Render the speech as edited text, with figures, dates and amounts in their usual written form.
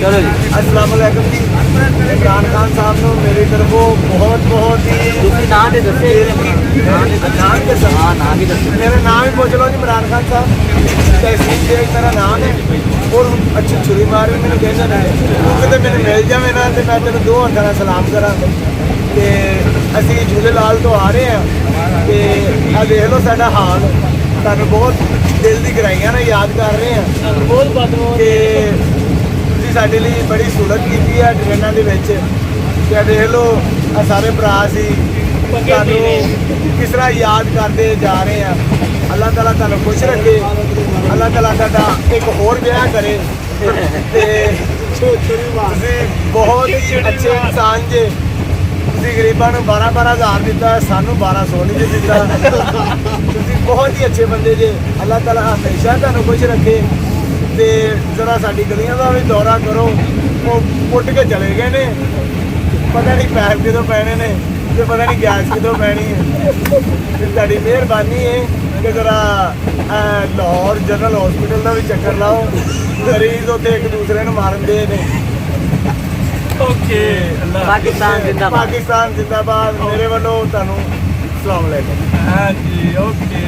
चलो जी अस्सलाम वालेकुम जी। इमरान खान साहब ਨੂੰ मेरी तरफों बहुत बहुत ही ਤੁਸੀਂ ਨਾਂ ਦੇ ਦੱਸੇ नाम के साथ हाँ ਨਾਂ ਵੀ ਦੱਸੇ मेरा नाम ही पूछ लो जी। इमरान खान साहब तहसील शेख मेरा नाम है और अच्छी छुरी मार भी मैंने कहना है क्योंकि तो मैंने मिल जाए ना तो मैं तेन दो हत्थों ਨਾਲ सलाम करा ਤੇ ਅਸੀਂ झूलेलाल तो आ रहे हैं ਤੇ ਆ ਦੇਖ ਲਓ ਸਾਡਾ ਹਾਲ ਤੁਹਾਨੂੰ ਬਹੁਤ ਦਿਲ ਦੀ ਗਹਿਰਾਈਆਂ ਨਾਲ ਯਾਦ ਕਰ ਰਹੇ ਹਾਂ ਬਹੁਤ ਬਹੁਤ ਕਿ ਤੁਸੀਂ ਸਾਡੇ ਲਈ ਬੜੀ ਸਹੂਲਤ ਕੀਤੀ ਹੈ ਟ੍ਰੇਨਾਂ ਦੇ ਵਿੱਚ ਤੇ ਦੇਖ ਲਓ ਆ ਸਾਰੇ ਭਰਾ ਸੀ ਤੁਹਾਨੂੰ ਕਿਸ ਤਰ੍ਹਾਂ ਯਾਦ ਕਰਦੇ ਜਾ ਰਹੇ ਆ ਅੱਲਾਹ ਤਾਲਾ ਤੁਹਾਨੂੰ ਖੁਸ਼ ਰੱਖੇ ਅੱਲਾਹ ਤਾਲਾ ਤੁਹਾਡਾ ਇੱਕ ਹੋਰ ਵਿਆਹ ਕਰੇ ਤੇ ਤੁਸੀਂ ਬਹੁਤ ਹੀ ਅੱਛੇ ਇਨਸਾਨ ਜੇ ਤੁਸੀਂ ਗਰੀਬਾਂ ਨੂੰ 12-12 ਹਜ਼ਾਰ ਦਿੱਤਾ ਸਾਨੂੰ 1200 ਨਹੀਂ ਜੇ ਦਿੱਤਾ ਤੁਸੀਂ ਬਹੁਤ ਹੀ ਅੱਛੇ ਬੰਦੇ ਜੇ ਅੱਲਾਹ ਤਾਲਾ ਹਮੇਸ਼ਾ ਤੁਹਾਨੂੰ ਖੁਸ਼ ਰੱਖੇ ਤੇ ਜ਼ਰਾ ਸਾਡੀ ਗਲੀਆਂ ਦਾ ਵੀ ਦੌਰਾ ਕਰੋ ਉਹ ਪੁੱਟ ਕੇ ਚਲੇ ਗਏ ਨੇ ਪਤਾ ਨਹੀਂ ਪੈਰ ਕਿਦੋਂ ਪੈਣੇ ਨੇ ਤੇ ਪਤਾ ਨਹੀਂ ਗੈਸ ਕਿਦੋਂ ਪੈਣੀ ਹੈ ਤੇ ਤੁਹਾਡੀ ਮਿਹਰਬਾਨੀ ਹੈ ਕਿ ਜ਼ਰਾ ਲਾਹੌਰ ਜਨਰਲ ਹਸਪੀਟਲ ਦਾ ਵੀ ਚੱਕਰ ਲਾਓ ਮਰੀਜ਼ ਉੱਥੇ ਇੱਕ ਦੂਸਰੇ ਨੂੰ ਮਾਰਨ ਦੇ ਨੇ ਓਕੇ ਪਾਕਿਸਤਾਨ ਜ਼ਿੰਦਾਬਾਦ ਪਾਕਿਸਤਾਨ ਜ਼ਿੰਦਾਬਾਦ ਮੇਰੇ ਵੱਲੋਂ ਤੁਹਾਨੂੰ ਸਲਾਮ ਅਲੈਕੁਮ हाँ जी ओके।